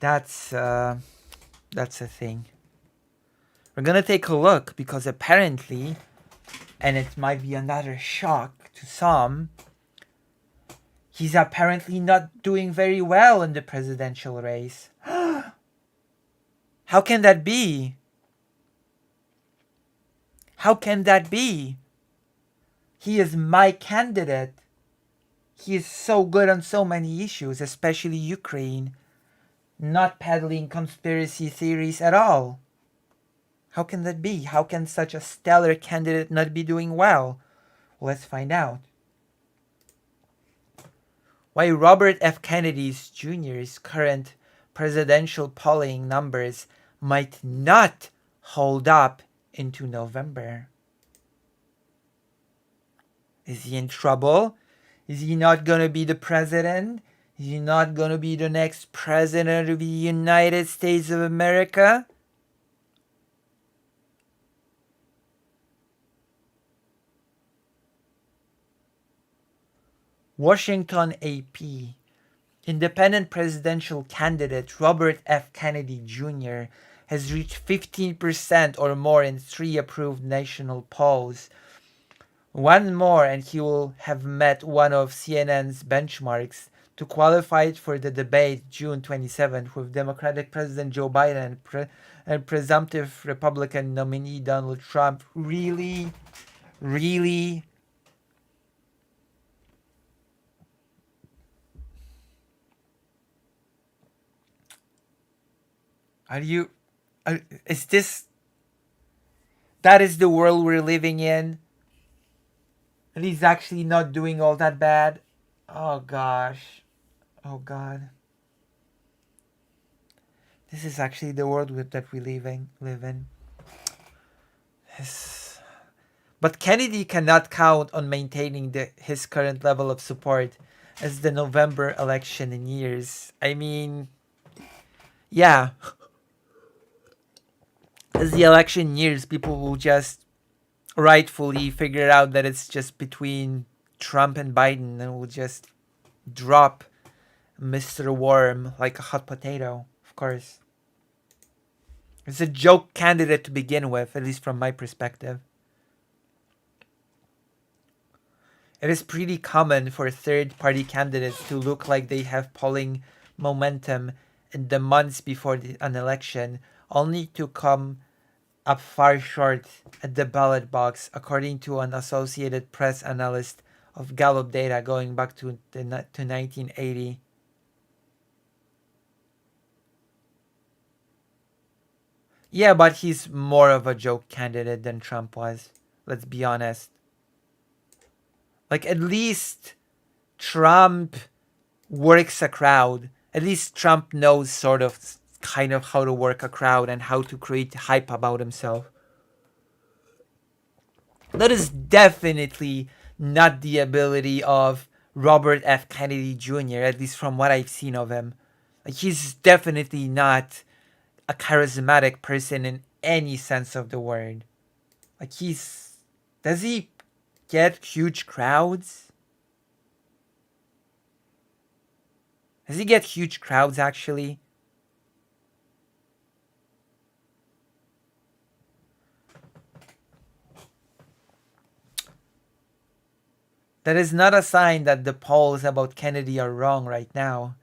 That's a thing. We're gonna take a look because apparently, and it might be another shock to some, he's apparently not doing very well in the presidential race. How can that be? How can that be? He is my candidate. He is so good on so many issues, especially Ukraine, not peddling conspiracy theories at all. How can that be? How can such a stellar candidate not be doing well? Let's find out. Why Robert F. Kennedy Jr.'s current presidential polling numbers might not hold up into November. Is he in trouble? Is he not going to be the president? Is he not going to be the next president of the United States of America? Washington AP. Independent presidential candidate Robert F. Kennedy Jr. has reached 15% or more in 3 approved national polls. One more and he will have met one of CNN's benchmarks to qualify for the debate June 27th with Democratic President Joe Biden and presumptive Republican nominee Donald Trump. Really? Really? Are you... is this... that is the world we're living in? And he's actually not doing all that bad? Oh gosh. Oh god. This is actually the world that we live in. But Kennedy cannot count on maintaining his current level of support as the November election nears. I mean, yeah. As the election nears, people will just rightfully figure out that it's just between Trump and Biden and will just drop Mr. Worm like a hot potato, of course. It's a joke candidate to begin with, at least from my perspective. It is pretty common for third-party candidates to look like they have polling momentum in the months before an election, only to come up far short at the ballot box, according to an Associated Press analyst of Gallup data going back to 1980. Yeah, but he's more of a joke candidate than Trump was. Let's be honest. Like, at least Trump works a crowd. At least Trump knows sort of kind of how to work a crowd and how to create hype about himself. That is definitely not the ability of Robert F. Kennedy Jr., at least from what I've seen of him. Like, he's definitely not a charismatic person in any sense of the word. Like, does he get huge crowds? Does he get huge crowds actually? That is not a sign that the polls about Kennedy are wrong right now.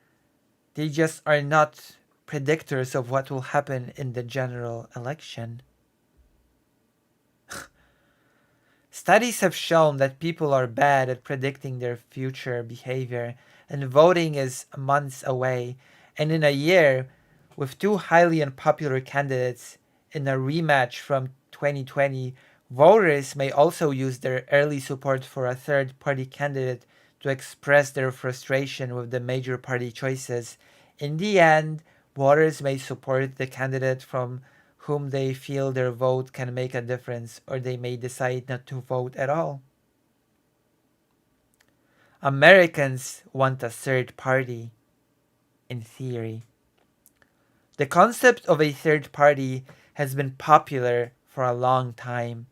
They just are not predictors of what will happen in the general election. Studies have shown that people are bad at predicting their future behavior, and voting is months away. And in a year, with 2 highly unpopular candidates in a rematch from 2020, voters may also use their early support for a third party candidate to express their frustration with the major party choices. In the end, voters may support the candidate from whom they feel their vote can make a difference, or they may decide not to vote at all. Americans want a third party, in theory. The concept of a third party has been popular for a long time.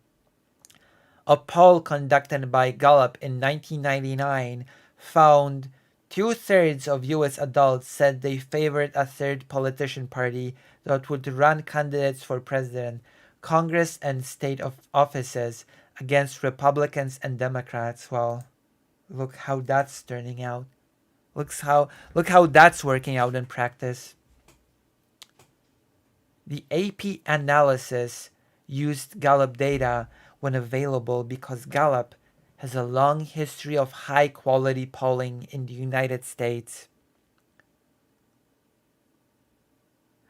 A poll conducted by Gallup in 1999 found 2/3 of US adults said they favored a third politician party that would run candidates for president, Congress, and state offices against Republicans and Democrats. Well, look how that's turning out. Look how that's working out in practice. The AP analysis used Gallup data when available because Gallup has a long history of high quality polling in the United States.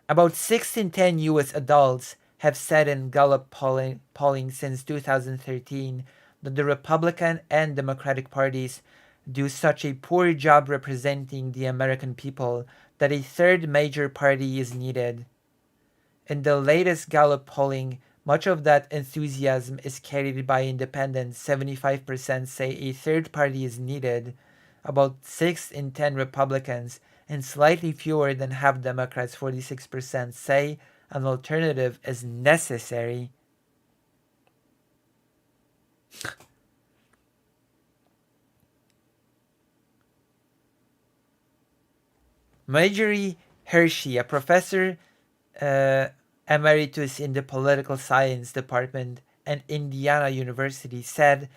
About 6 in 10 US adults have said in Gallup polling since 2013 that the Republican and Democratic parties do such a poor job representing the American people that a third major party is needed. In the latest Gallup polling, much of that enthusiasm is carried by independents. 75% say a third party is needed, about 6 in 10 Republicans, and slightly fewer than half Democrats, 46%, say an alternative is necessary. Marjorie Hershey, a professor emeritus in the political science department at Indiana University, said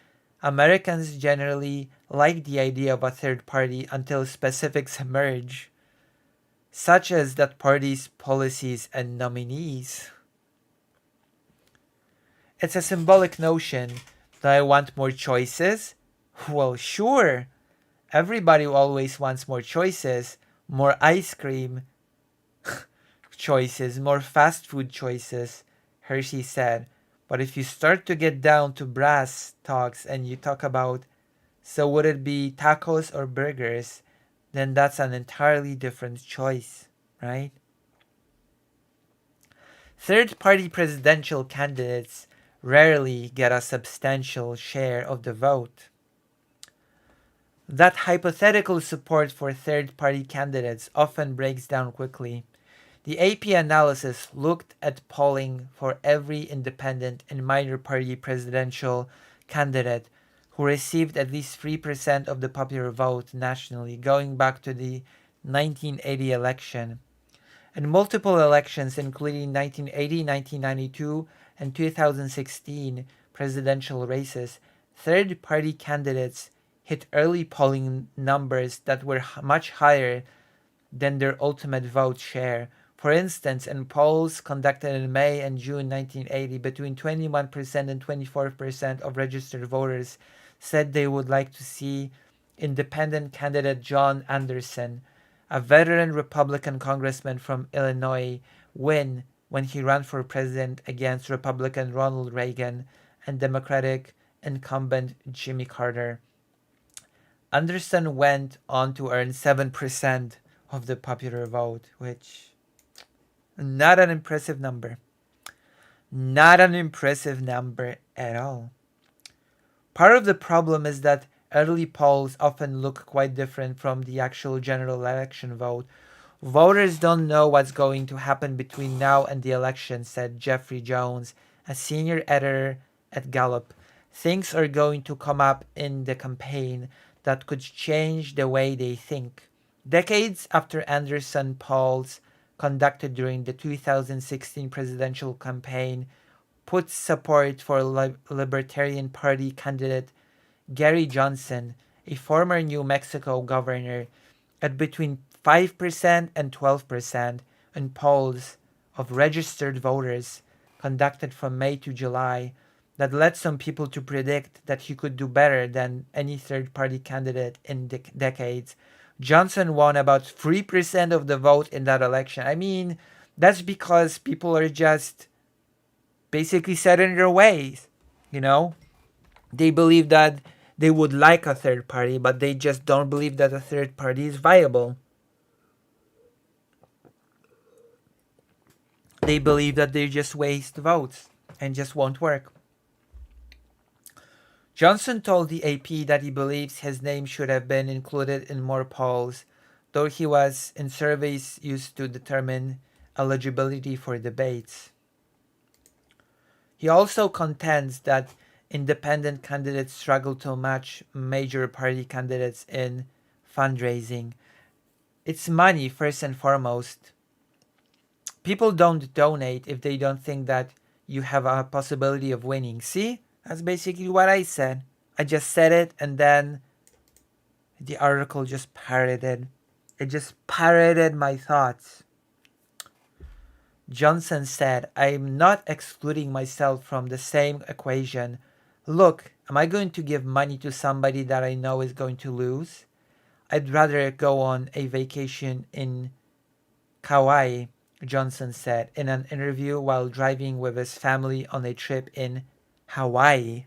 Americans generally like the idea of a third party until specifics emerge, such as that party's policies and nominees. It's a symbolic notion. Do I want more choices? Well, sure. Everybody always wants more choices, more ice cream choices, more fast food choices, Hershey said. But if you start to get down to brass talks and you talk about, so would it be tacos or burgers, then that's an entirely different choice, right? Third party presidential candidates rarely get a substantial share of the vote. That hypothetical support for third party candidates often breaks down quickly. The AP analysis looked at polling for every independent and minor party presidential candidate who received at least 3% of the popular vote nationally, going back to the 1980 election. In multiple elections, including 1980, 1992, and 2016 presidential races, third party candidates hit early polling numbers that were much higher than their ultimate vote share. For instance, in polls conducted in May and June 1980, between 21% and 24% of registered voters said they would like to see independent candidate John Anderson, a veteran Republican congressman from Illinois, win when he ran for president against Republican Ronald Reagan and Democratic incumbent Jimmy Carter. Anderson went on to earn 7% of the popular vote, which not an impressive number. Not an impressive number at all. Part of the problem is that early polls often look quite different from the actual general election vote. Voters don't know what's going to happen between now and the election, said Jeffrey Jones, a senior editor at Gallup. Things are going to come up in the campaign that could change the way they think. Decades after Anderson polls conducted during the 2016 presidential campaign put support for Libertarian Party candidate Gary Johnson, a former New Mexico governor, at between 5% and 12% in polls of registered voters conducted from May to July that led some people to predict that he could do better than any third-party candidate in decades. Johnson won about 3% of the vote in that election. I mean, that's because people are just basically set in their ways, you know? They believe that they would like a third party, but they just don't believe that a third party is viable. They believe that they just waste votes and just won't work. Johnson told the AP that he believes his name should have been included in more polls, though he was in surveys used to determine eligibility for debates. He also contends that independent candidates struggle to match major party candidates in fundraising. It's money first and foremost. People don't donate if they don't think that you have a possibility of winning. See? That's basically what I said. I just said it and then the article just parroted. It just parroted my thoughts. Johnson said, I'm not excluding myself from the same equation. Look, am I going to give money to somebody that I know is going to lose? I'd rather go on a vacation in Kauai, Johnson said in an interview while driving with his family on a trip in Hawaii.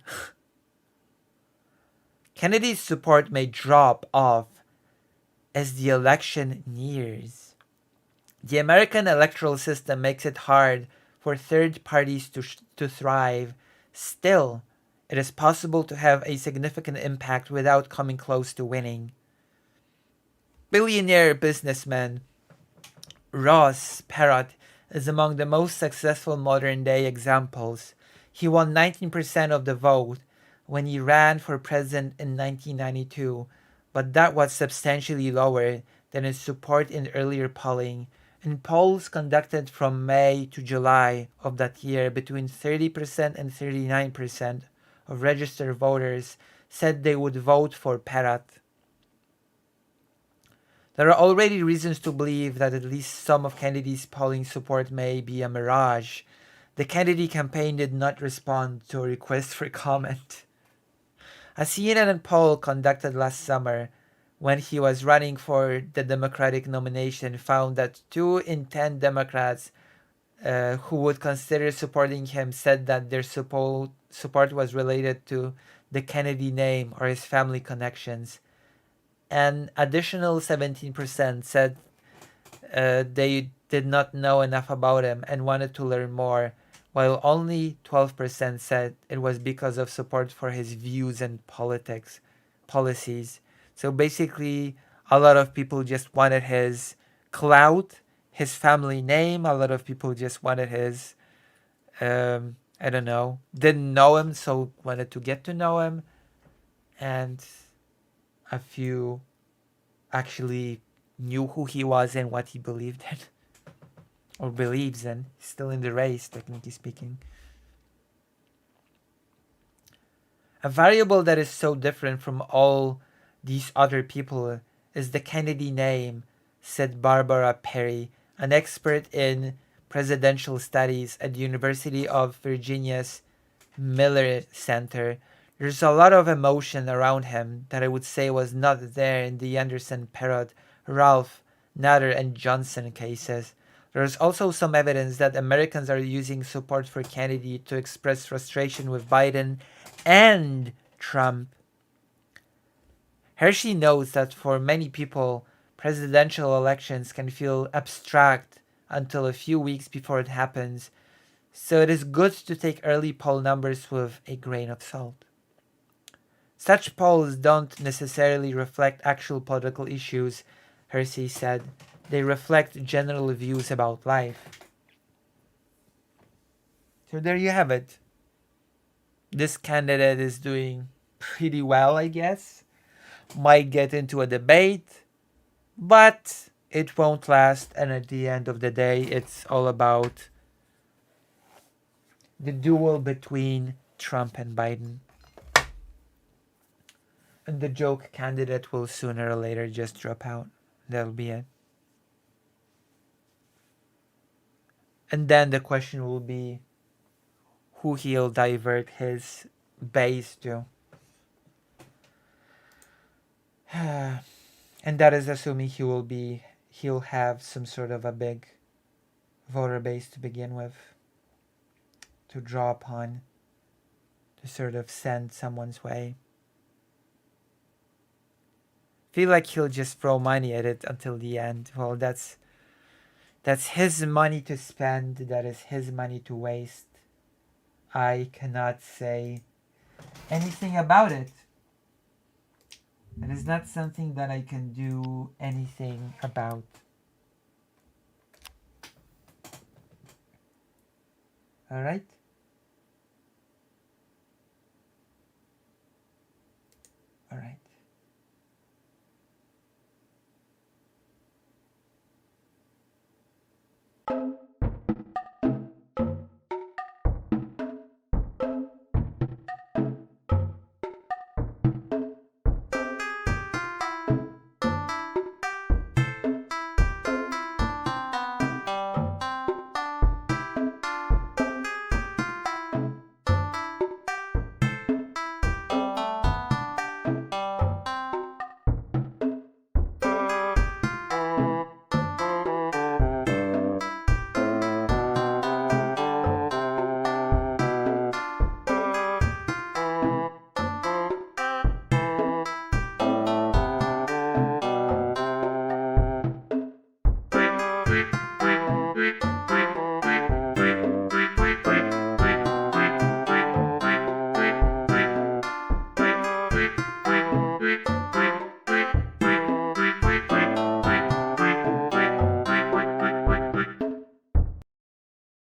Kennedy's support may drop off as the election nears. The American electoral system makes it hard for third parties to thrive. Still, it is possible to have a significant impact without coming close to winning. Billionaire businessman Ross Perot is among the most successful modern-day examples. He won 19% of the vote when he ran for president in 1992, but that was substantially lower than his support in earlier polling. In polls conducted from May to July of that year, between 30% and 39% of registered voters said they would vote for Perot. There are already reasons to believe that at least some of Kennedy's polling support may be a mirage. The Kennedy campaign did not respond to a request for comment. A CNN poll conducted last summer when he was running for the Democratic nomination found that 2 in 10 Democrats who would consider supporting him said that their support was related to the Kennedy name or his family connections. An additional 17% said they did not know enough about him and wanted to learn more, while only 12% said it was because of support for his views and policies. So basically, a lot of people just wanted his clout, his family name. A lot of people just wanted his, I don't know, didn't know him, so wanted to get to know him. And a few actually knew who he was and what he believed in. Or believes in. He's still in the race, technically speaking. A variable that is so different from all these other people is the Kennedy name, said Barbara Perry, an expert in presidential studies at the University of Virginia's Miller Center. There's a lot of emotion around him that I would say was not there in the Anderson, Perot, Ralph, Nader, and Johnson cases. There's also some evidence that Americans are using support for Kennedy to express frustration with Biden and Trump. Hershey notes that for many people, presidential elections can feel abstract until a few weeks before it happens, so it is good to take early poll numbers with a grain of salt. Such polls don't necessarily reflect actual political issues, Hersey said. They reflect general views about life. So there you have it. This candidate is doing pretty well, I guess. Might get into a debate, but it won't last. And at the end of the day, it's all about the duel between Trump and Biden. And the joke candidate will sooner or later just drop out. That'll be it. And then the question will be who he'll divert his base to. And that is assuming he'll have some sort of a big voter base to begin with, to draw upon, to sort of send someone's way. Feel like he'll just throw money at it until the end. Well, that's his money to spend. That is his money to waste. I cannot say anything about it. It is not something that I can do anything about. Alright? Alright.